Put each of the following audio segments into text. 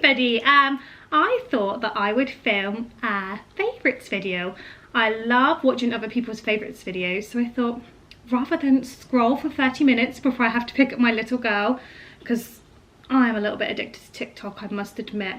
everybody. I thought that I would film a favourites video. I love watching other people's favourites videos, so I thought rather than scroll for 30 minutes before I have to pick up my little girl, because I'm a little bit addicted to TikTok, I must admit.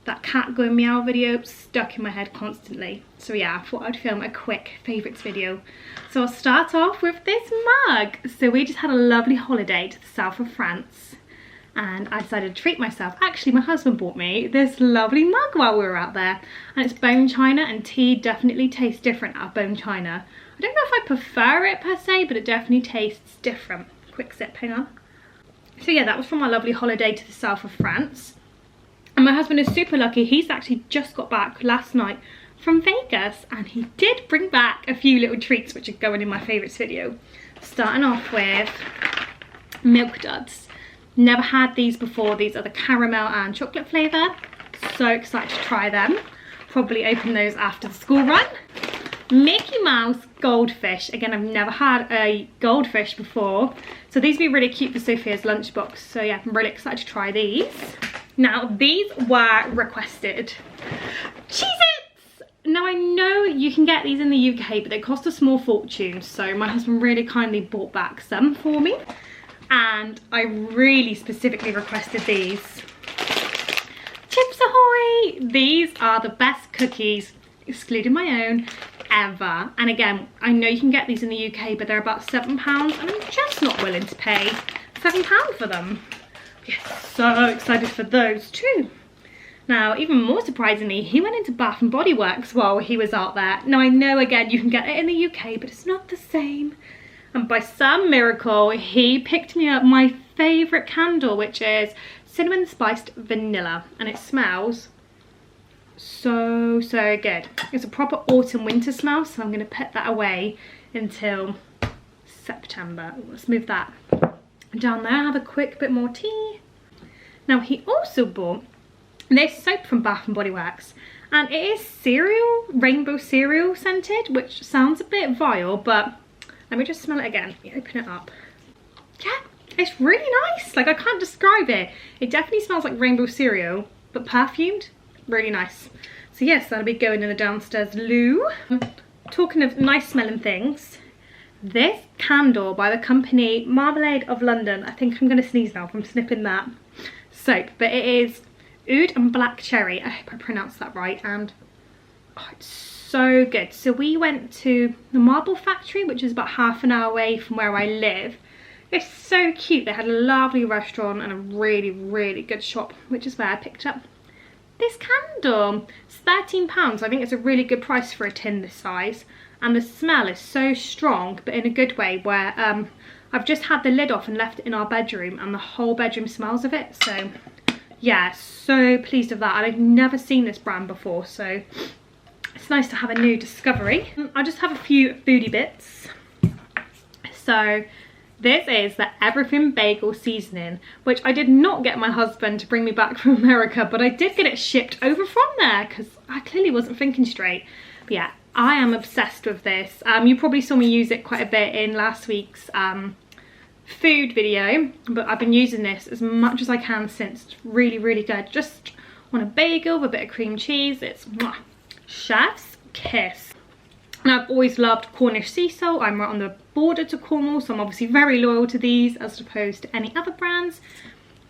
That cat going meow video stuck in my head constantly. So yeah, I thought I'd film a quick favourites video. So I'll start off with this mug. So we just had a lovely holiday to the south of France, and I decided to treat myself. Actually, my husband bought me this lovely mug while we were out there, and it's bone china, and tea definitely tastes different out of bone china. I don't know if I prefer it per se, but it definitely tastes different. Quick sip, hang on. So yeah, that was from our lovely holiday to the south of France. And my husband is super lucky. He's actually just got back last night from Vegas, and he did bring back a few little treats which are going in my favourites video. Starting off with milk duds. Never had these before. These are the caramel and chocolate flavour. So excited to try them. Probably open those after the school run. Mickey Mouse goldfish. Again, I've never had a goldfish before, so these would be really cute for Sophia's lunchbox. So yeah, I'm really excited to try these. Now, these were requested. Cheez-Its! Now, I know you can get these in the UK, but they cost a small fortune, so my husband really kindly bought back some for me, and I really specifically requested these. Chips Ahoy! These are the best cookies, excluding my own, ever. And again, I know you can get these in the UK, but they're about £7, and I'm just not willing to pay £7 for them. Yes, so excited for those too. Now, even more surprisingly, he went into Bath and Body Works while he was out there. Now, I know again you can get it in the UK, but it's not the same. And by some miracle, he picked me up my favourite candle, which is cinnamon spiced vanilla, and it smells so good. It's a proper autumn winter smell, so I'm going to put that away until September. Let's move that down there, have a quick bit more tea. Now, he also bought this soap from Bath and Body Works, and it is cereal, rainbow cereal scented, which sounds a bit vile, but let me just smell it again. Let me open it up. Yeah, it's really nice. Like, I can't describe it. It definitely smells like rainbow cereal, but perfumed. Really nice. So yes, that'll be going in the downstairs loo. Talking of nice smelling things, this candle by the company Marmalade of London, I think I'm going to sneeze now from snipping that soap, but it is oud and black cherry. I hope I pronounced that right, and oh, it's so good. So we went to the Marble Factory, which is about half an hour away from where I live. It's so cute. They had a lovely restaurant and a really good shop, which is where I picked up this candle. It's £13. I think it's a really good price for a tin this size, and the smell is so strong, but in a good way, where I've just had the lid off and left it in our bedroom, and the whole bedroom smells of it. So yeah, so pleased with that. And I've never seen this brand before, so it's nice to have a new discovery. I just have a few foodie bits. So this is the Everything Bagel Seasoning, which I did not get my husband to bring me back from America, but I did get it shipped over from there because I clearly wasn't thinking straight. But yeah, I am obsessed with this. You probably saw me use it quite a bit in last week's food video, but I've been using this as much as I can since. It's really good. Just on a bagel with a bit of cream cheese. It's mwah, chef's kiss. And I've always loved Cornish sea salt. I'm right on the border to Cornwall, so I'm obviously very loyal to these as opposed to any other brands.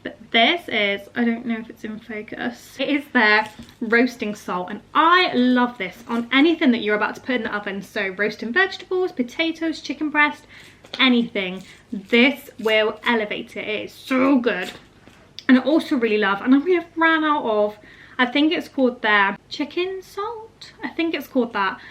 But this is, I don't know if it's in focus, it is their roasting salt, and I love this on anything that you're about to put in the oven. So roasting vegetables, potatoes, chicken breast, anything, this will elevate it. It is so good. And I also really love, and we have ran out of, I think it's called their chicken salt, I think it's called that.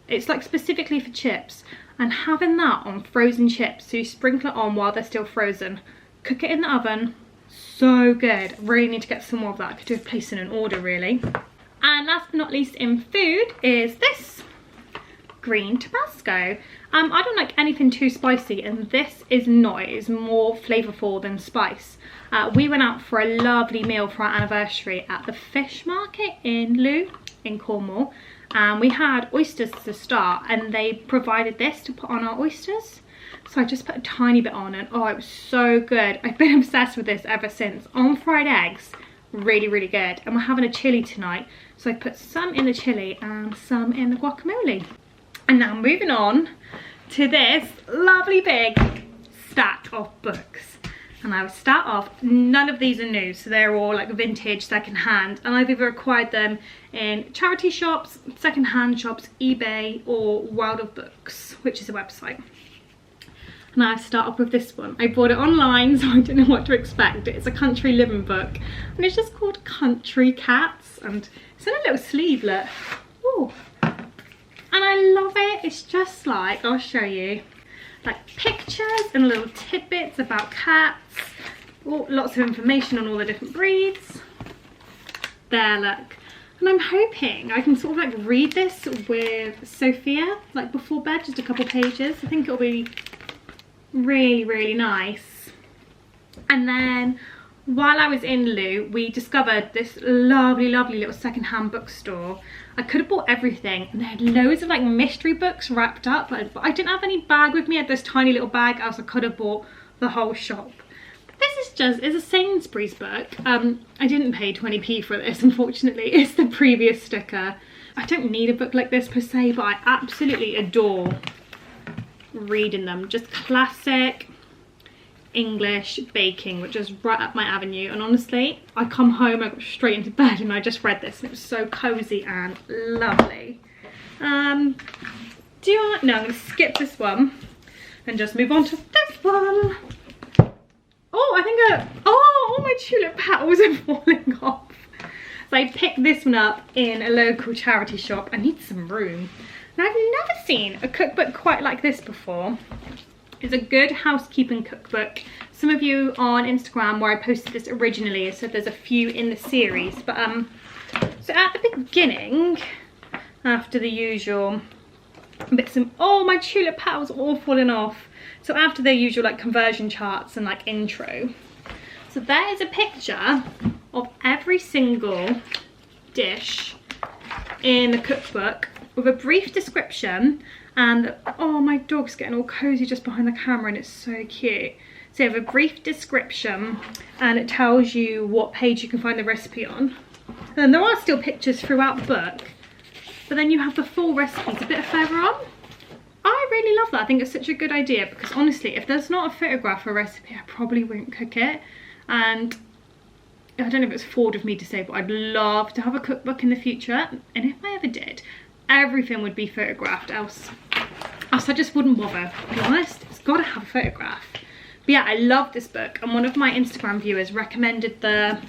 It's like specifically for chips, and having that on frozen chips, so you sprinkle it on while they're still frozen, cook it in the oven. So good. Really need to get some more of that. I could do with placing an order, really. And last but not least in food is this green Tabasco. I don't like anything too spicy, and this is not. It is more flavourful than spice. We went out for a lovely meal for our anniversary at the fish market in Loo in Cornwall, and we had oysters to start, and they provided this to put on our oysters. So I just put a tiny bit on, and oh, it was so good. I've been obsessed with this ever since. On fried eggs really, really good. And we're having a chili tonight, so I put some in the chili and some in the guacamole. And now moving on to this lovely big stack of books. And I will start off, none of these are new, so they're all like vintage, secondhand, and I've either acquired them in charity shops, secondhand shops, eBay, or World of Books, which is a website. And I start off with this one. I bought it online, so I didn't know what to expect. It's a country living book, and it's just called Country Cats, and it's in a little sleevelet. Ooh. And I love it. It's just like, I'll show you, like pictures and little tidbits about cats. Oh, lots of information on all the different breeds. There, look. And I'm hoping I can sort of like read this with Sophia, like before bed, just a couple pages. I think it'll be really, really nice. And then while I was in Lou, we discovered this lovely, lovely little secondhand bookstore. I could have bought everything, and they had loads of like mystery books wrapped up, but I didn't have any bag with me. I had this tiny little bag, else I could have bought the whole shop. But this is just, it's a Sainsbury's book. I didn't pay 20p for this, unfortunately. It's the previous sticker. I don't need a book like this per se, but I absolutely adore reading them. Just classic English baking, which is right up my avenue. And honestly, I come home, I got straight into bed, and I just read this, and it was so cozy and lovely. No, I'm gonna skip this one and just move on to this one. Oh, I think all my tulip petals are falling off. So I picked this one up in a local charity shop. I need some room. Now, I've never seen a cookbook quite like this before. It's a Good Housekeeping cookbook. Some of you on Instagram, where I posted this originally, said there's a few in the series. But so at the beginning, after the usual bits of, oh, my tulip petals are all falling off. So after the usual like conversion charts and like intro, so there is a picture of every single dish in the cookbook with a brief description. And oh, my dog's getting all cozy just behind the camera, and it's so cute. So you have a brief description, and it tells you what page you can find the recipe on. And there are still pictures throughout the book, but then you have the full recipes a bit further on. I really love that. I think it's such a good idea, because honestly, if there's not a photograph or a recipe, I probably won't cook it. And I don't know if it's forward of me to say, but I'd love to have a cookbook in the future. And if I ever did, everything would be photographed, else I just wouldn't bother. To be honest, it's got to have a photograph. But yeah, I love this book, and one of my Instagram viewers recommended the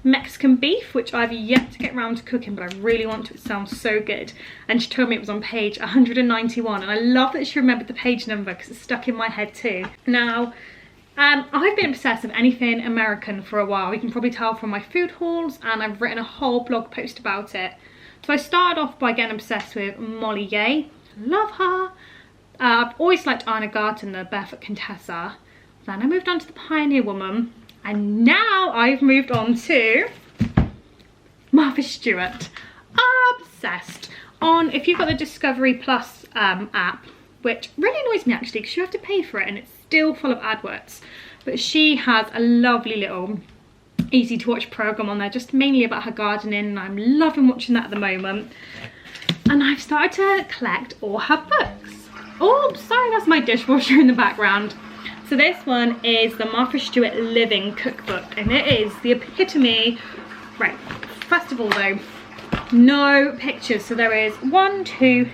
Mexican beef, which I've yet to get around to cooking, but I really want to. It sounds so good. And she told me it was on page 191, and I love that she remembered the page number, because it's stuck in my head too. Now, I've been obsessed with anything American for a while. You can probably tell from my food hauls, and I've written a whole blog post about it. So I started off by getting obsessed with Molly Gay. Love her. I've always liked Anna Garten, the Barefoot Contessa. Then I moved on to the Pioneer Woman, and now I've moved on to Martha Stewart. Obsessed. If you've got the Discovery Plus app, which really annoys me actually, because you have to pay for it and it's still full of adverts. But she has a lovely little easy to watch program on there, just mainly about her gardening, and I'm loving watching that at the moment. And I've started to collect all her books. Oh, sorry, that's my dishwasher in the background. So this one is the Martha Stewart Living Cookbook, and it is the epitome. Right, first of all though, no pictures. So there is 1, 2,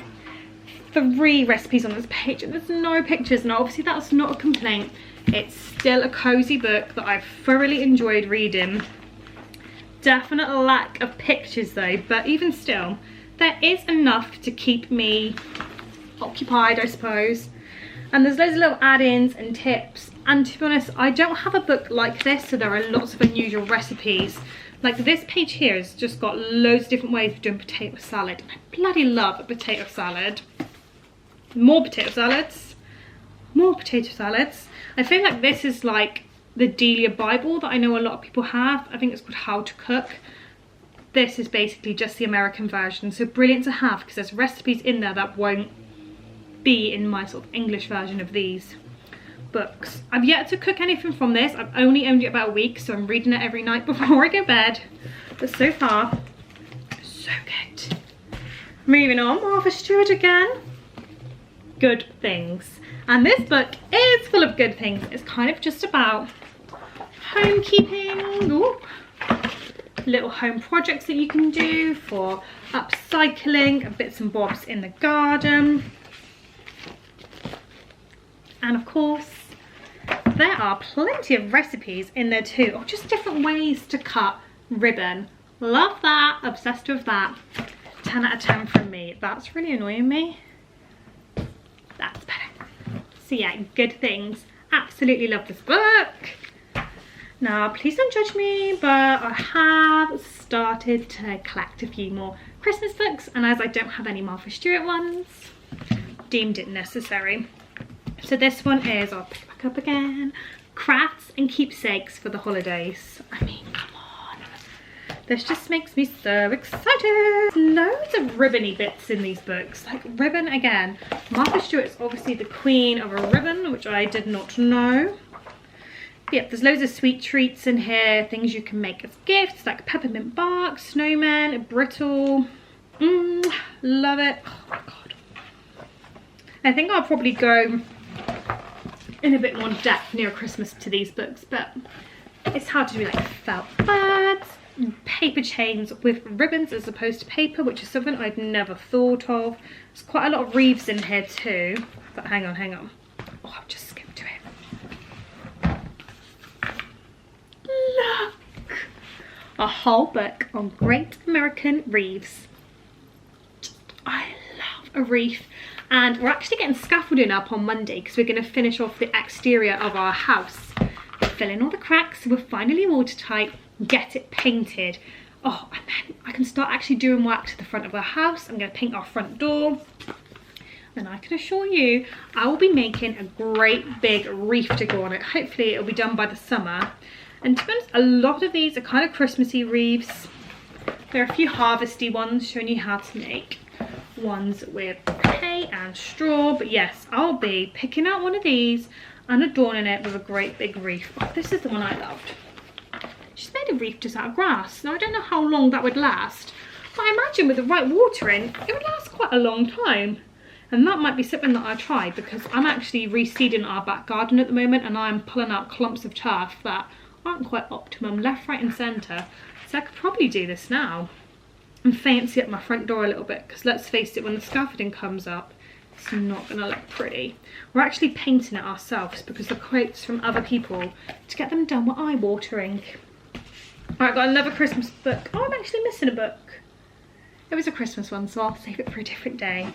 3 recipes on this page, and there's no pictures. Now obviously that's not a complaint. It's still a cozy book that I've thoroughly enjoyed reading. Definite lack of pictures though, but even still, there is enough to keep me occupied, I suppose. And there's loads of little add-ins and tips. And to be honest, I don't have a book like this, so there are lots of unusual recipes. Like this page here has just got loads of different ways of doing potato salad. I bloody love a potato salad. More potato salads. More potato salads. I feel like this is like the Delia Bible that I know a lot of people have. I think it's called How to Cook. This is basically just the American version. So brilliant to have, because there's recipes in there that won't be in my sort of English version of these. books. I've yet to cook anything from this. I've only owned it about a week, so I'm reading it every night before I go to bed. But so far, so good. Moving on, Martha Stewart again. Good Things. And this book is full of good things. It's kind of just about homekeeping, ooh, little home projects that you can do for upcycling and bits and bobs in the garden. And of course, there are plenty of recipes in there too, or just different ways to cut ribbon. Love that, obsessed with that. 10 out of 10 from me. That's really annoying me. That's better. So yeah, Good Things. Absolutely love this book. Now, please don't judge me, but I have started to collect a few more Christmas books, and as I don't have any Martha Stewart ones, deemed it necessary. So this one is, I'll pick it back up again, Crafts and Keepsakes for the Holidays. I mean, come on. This just makes me so excited. Loads of ribbony bits in these books. Like ribbon again. Martha Stewart is obviously the queen of a ribbon, which I did not know. Yep, there's loads of sweet treats in here, things you can make as gifts, like peppermint bark, snowman, brittle. Love it. Oh my god. I think I'll probably go in a bit more depth near Christmas to these books, but it's hard to do like felt pads, paper chains with ribbons as opposed to paper, which is something I'd never thought of. There's quite a lot of wreaths in here too, but hang on. Oh, I've just skipped to it. Look! A whole book on Great American Wreaths. I love a wreath. And we're actually getting scaffolding up on Monday because we're going to finish off the exterior of our house. Fill in all the cracks so we're finally watertight, get it painted. Oh, and then I can start actually doing work to the front of our house. I'm going to paint our front door. And I can assure you, I will be making a great big wreath to go on it. Hopefully it'll be done by the summer. And to be honest, a lot of these are kind of Christmassy wreaths. There are a few harvesty ones showing you how to make ones with hay and straw. But yes, I'll be picking out one of these and adorning it with a great big wreath. Oh, this is the one I loved. She's made a wreath just out of grass. Now I don't know how long that would last, but I imagine with the right watering, it would last quite a long time. And that might be something that I try, because I'm actually reseeding our back garden at the moment and I'm pulling out clumps of turf that aren't quite optimum left, right and centre. So I could probably do this now and fancy up my front door a little bit, because let's face it, when the scaffolding comes up, it's not going to look pretty. We're actually painting it ourselves because the quotes from other people to get them done were eye-watering. Alright, got another Christmas book. Oh, I'm actually missing a book. It was a Christmas one, so I'll save it for a different day.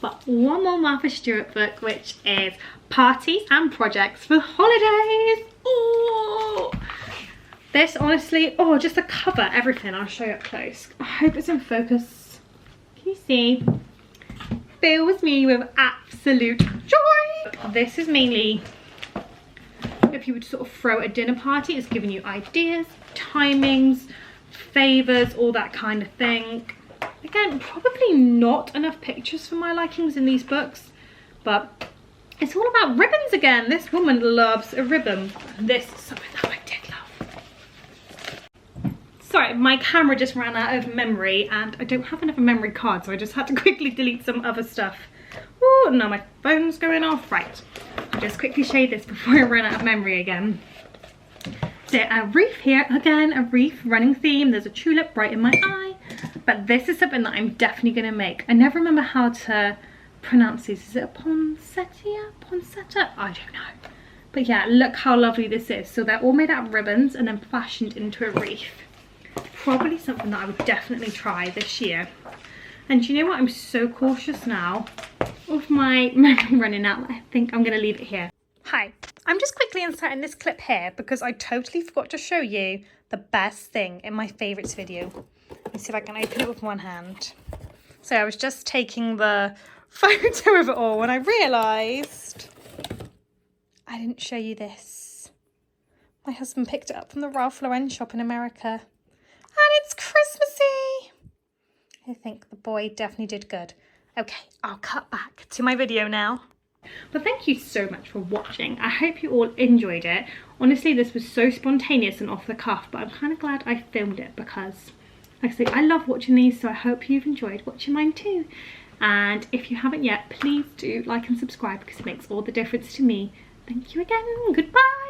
But one more Martha Stewart book, which is Parties and Projects for the Holidays. Ooh. This honestly, oh, just the cover, everything. I'll show you up close. I hope it's in focus. Can you see? Fills me with absolute joy. This is mainly if you would sort of throw a dinner party. It's giving you ideas, timings, favours, all that kind of thing. Again, probably not enough pictures for my likings in these books, but it's all about ribbons again. This woman loves a ribbon. This is something that I did love. Sorry, my camera just ran out of memory and I don't have another memory card, so I just had to quickly delete some other stuff. Oh, now my phone's going off. Right, I'll just quickly show you this before I run out of memory again. So a wreath here, again, a wreath running theme. There's a tulip right in my eye. But this is something that I'm definitely going to make. I never remember how to pronounce these. Is it a poinsettia? Poinsettia? I don't know. But yeah, look how lovely this is. So they're all made out of ribbons and then fashioned into a wreath. Probably something that I would definitely try this year. And you know what? I'm so cautious now of my memory running out. I think I'm going to leave it here. Hi, I'm just quickly inserting this clip here because I totally forgot to show you the best thing in my favourites video. Let's see if I can open it with one hand. So I was just taking the photo of it all when I realised I didn't show you this. My husband picked it up from the Ralph Lauren shop in America. And it's Christmassy. I think the boy definitely did good. Okay, I'll cut back to my video now. But thank you so much for watching. I hope you all enjoyed it. Honestly, this was so spontaneous and off the cuff, but I'm kind of glad I filmed it because, like I say, I love watching these, so I hope you've enjoyed watching mine too. And if you haven't yet, please do like and subscribe because it makes all the difference to me. Thank you again. Goodbye.